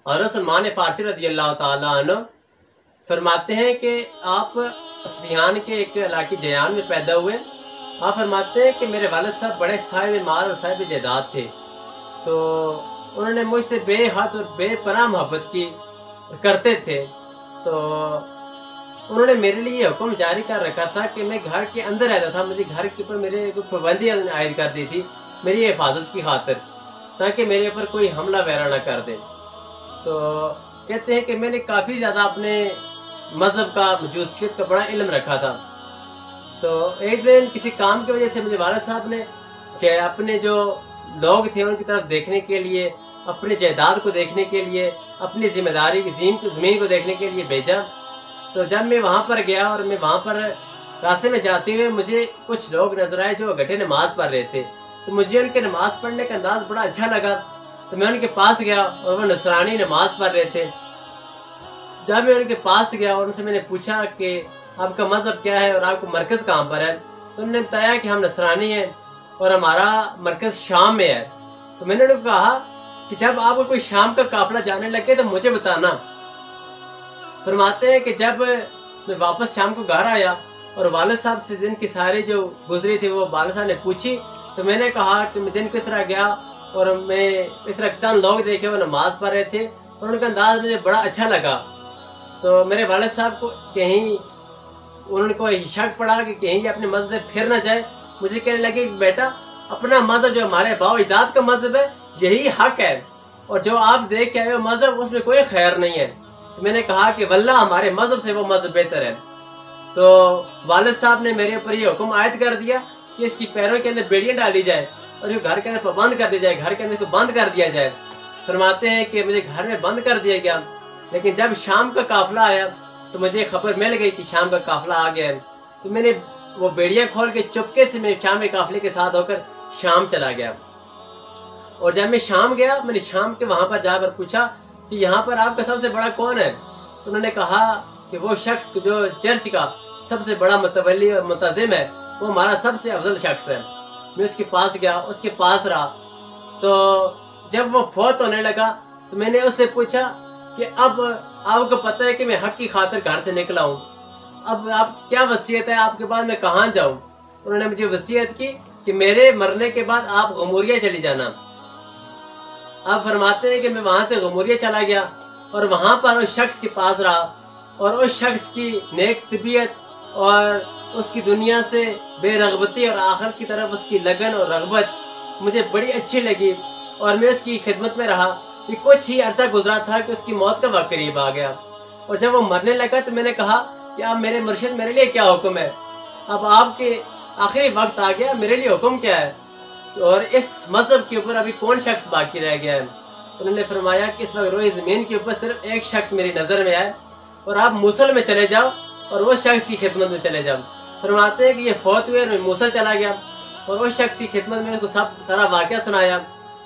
اور سلمان فارسی رضی اللہ تعالیٰ عنہ فرماتے ہیں کہ آپ اسفیان کے ایک علاقے جیان میں پیدا ہوئے۔ آپ فرماتے ہیں کہ میرے والد صاحب بڑے صاحب مال اور صاحب جائیداد تھے، تو انہوں نے مجھ سے بے حد اور بے پناہ محبت کی کرتے تھے۔ تو انہوں نے میرے لیے یہ حکم جاری کر رکھا تھا کہ میں گھر کے اندر رہتا تھا، مجھے گھر کے اوپر میرے کوئی پابندی عائد کر دی تھی میری حفاظت کی خاطر، تاکہ میرے اوپر کوئی حملہ وغیرہ نہ کر دے۔ تو کہتے ہیں کہ میں نے کافی زیادہ اپنے مذہب کا مجوسیت کا بڑا علم رکھا تھا۔ تو ایک دن کسی کام کی وجہ سے مجھے والد صاحب نے اپنے جو لوگ تھے ان کی طرف دیکھنے کے لیے، اپنے جائیداد کو دیکھنے کے لیے، اپنی ذمہ داری زمین کو دیکھنے کے لیے بھیجا۔ تو جب میں وہاں پر گیا اور میں وہاں پر راستے میں جاتے ہوئے مجھے کچھ لوگ نظر آئے جو اکٹھے نماز پڑھ رہے تھے، تو مجھے ان کے نماز پڑھنے کا انداز بڑا اچھا لگا، تو میں ان کے پاس گیا اور وہ نصرانی نماز پڑھ رہے تھے۔ جب میں ان کے پاس گیا اور ان سے میں نے پوچھا کہ آپ کا مذہب کیا ہے اور آپ کا مرکز کہاں پر ہے، تو انہوں نے بتایا کہ ہم نصرانی ہیں اور ہمارا مرکز شام میں ہے۔ تو میں نے ان کو کہا کہ جب آپ کوئی شام کا قافلہ جانے لگے تو مجھے بتانا۔ فرماتے ہیں کہ جب میں واپس شام کو گھر آیا اور والد صاحب سے دن کی ساری جو گزری تھی وہ والد صاحب نے پوچھی، تو میں نے کہا کہ میں دن کس طرح گیا اور میں اس طرح چند لوگ دیکھے وہ نماز پڑھ رہے تھے اور ان کا انداز مجھے بڑا اچھا لگا۔ تو میرے والد صاحب کو کہیں انہوں نے کوئی شک پڑا کہ کہیں یہ اپنے مذہب سے پھر نہ جائے۔ مجھے کہنے لگے کہ بیٹا اپنا مذہب جو ہمارے باؤ اجداد کا مذہب ہے یہی حق ہے، اور جو آپ دیکھ کے آئے ہو مذہب اس میں کوئی خیر نہیں ہے۔ تو میں نے کہا کہ واللہ ہمارے مذہب سے وہ مذہب بہتر ہے۔ تو والد صاحب نے میرے اوپر یہ حکم عائد کر دیا کہ اس کی پیروں کے اندر بیڑیاں ڈالی جائیں اور جو گھر کے اندر پابند کر دی جائے، گھر کے اندر کو بند کر دیا جائے۔ فرماتے ہیں کہ مجھے گھر میں بند کر دیا گیا، لیکن جب شام کا قافلہ آیا تو مجھے خبر مل گئی کہ شام کا قافلہ آ گیا ہے۔ تو میں نے وہ بیڑیاں کھول کے چپکے سے میں شام کے قافلے کے ساتھ ہو کر شام چلا گیا۔ اور جب میں شام گیا میں نے شام کے وہاں پر جا کر پوچھا کہ یہاں پر آپ کا سب سے بڑا کون ہے؟ تو انہوں نے کہا کہ وہ شخص جو چرچ کا سب سے بڑا متولی اور منتظم ہے وہ ہمارا سب سے افضل شخص ہے۔ میں اس کے پاس گیا، اس کے پاس رہا، تو جب وہ فوت ہونے لگا تو میں نے اس سے پوچھا کہ اب آپ کو پتہ ہے کہ میں حق کی خاطر گھر سے نکلا ہوں، اب آپ کی کیا وصیت ہے، آپ کے بعد میں کہاں جاؤں؟ انہوں نے مجھے وصیت کی کہ میرے مرنے کے بعد آپ غموریہ چلی جانا۔ آپ فرماتے ہیں کہ میں وہاں سے غموریہ چلا گیا اور وہاں پر اس شخص کے پاس رہا، اور اس شخص کی نیک طبیعت اور اس کی دنیا سے بے رغبتی اور آخرت کی طرف اس کی لگن اور رغبت مجھے بڑی اچھی لگی، اور میں اس کی خدمت میں رہا۔ یہ کچھ ہی عرصہ گزرا تھا کہ اس کی موت کا وقت قریب آ گیا، اور جب وہ مرنے لگا تو میں نے کہا کہ اب میرے مرشد میرے لیے کیا حکم ہے، اب آپ کے آخری وقت آ گیا، میرے لیے حکم کیا ہے، اور اس مذہب کے اوپر ابھی کون شخص باقی رہ گیا ہے؟ انہوں نے فرمایا کہ اس وقت روئے زمین کے اوپر صرف ایک شخص میری نظر میں آئے، اور آپ موصل میں چلے جاؤ اور اس شخص کی خدمت میں چلے جاؤ۔ فرماتے ہیں کہ یہ فوت ہوئے اور میں موصل چلا گیا اور اس شخص کی خدمت میں اس کو سارا واقعہ سنایا۔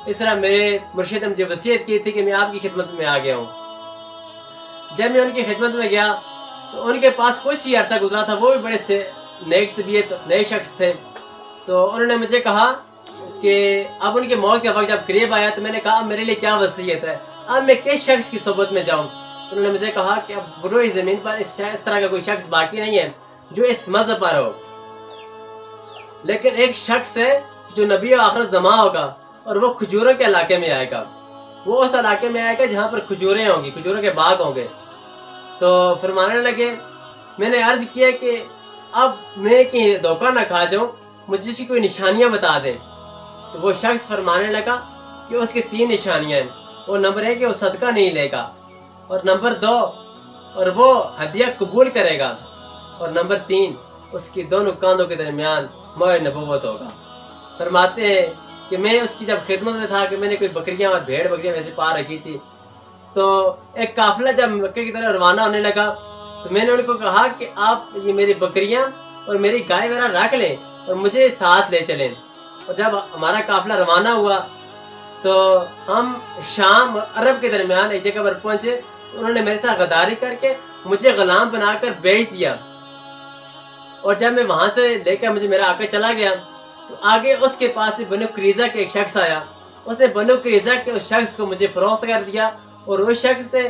اس طرح میرے مرشد نے مجھے وصیت کی تھی کہ میں آپ کی خدمت میں آ گیا ہوں۔ جب میں ان کی خدمت میں گیا تو ان کے پاس کچھ ہی عرصہ گزرا تھا، وہ بھی بڑے سے نیک طبیعت نئے شخص تھے۔ تو انہوں نے مجھے کہا کہ اب ان کے موت کا وقت جب قریب آیا تو میں نے کہا اب میرے لیے کیا وصیت ہے، اب میں کس شخص کی صحبت میں جاؤں؟ انہوں نے مجھے کہا کہ اب روئے زمین پر اس طرح کا کوئی شخص باقی نہیں ہے جو اس مذہب پر ہو، لیکن ایک شخص ہے جو نبی آخرت زماں ہوگا اور وہ کھجوروں کے علاقے میں آئے گا، وہ اس علاقے میں آئے گا جہاں پر کھجوریں ہوں گی، کھجوروں کے باغ ہوں گے۔ تو فرمانے لگے، میں نے عرض کیا کہ اب میں کہیں دھوکہ نہ کھا جاؤں، مجھے اس کی کوئی نشانیاں بتا دیں۔ تو وہ شخص فرمانے لگا کہ اس کی 3 نشانیاں ہیں، وہ نمبر 1 کہ وہ صدقہ نہیں لے گا، اور نمبر 2 اور وہ ہدیہ قبول کرے گا، اور نمبر 3 اس کی دونوں کاندھوں کے درمیان مہر نبوت ہوگا۔ فرماتے ہیں کہ میں اس کی جب خدمت میں تھا کہ میں نے کوئی بکریاں اور بھیڑ بکریاں ویسے پا رکھی تھی، تو ایک قافلہ جب مکے کی طرف روانہ ہونے لگا تو میں نے ان کو کہا کہ آپ یہ میری بکریاں اور میری گائے وغیرہ رکھ لیں اور مجھے ساتھ لے چلیں۔ اور جب ہمارا قافلہ روانہ ہوا تو ہم شام اور عرب کے درمیان ایک جگہ پر پہنچے، انہوں نے میرے ساتھ غداری کر کے مجھے غلام بنا کر بیچ دیا، اور جب میں وہاں سے لے کر مجھے میرا آقا چلا گیا تو آگے اس کے پاس بنو قریظہ کے ایک شخص آیا، اس نے بنو قریظہ کے اس شخص کو مجھے فروخت کر دیا اور وہ شخص نے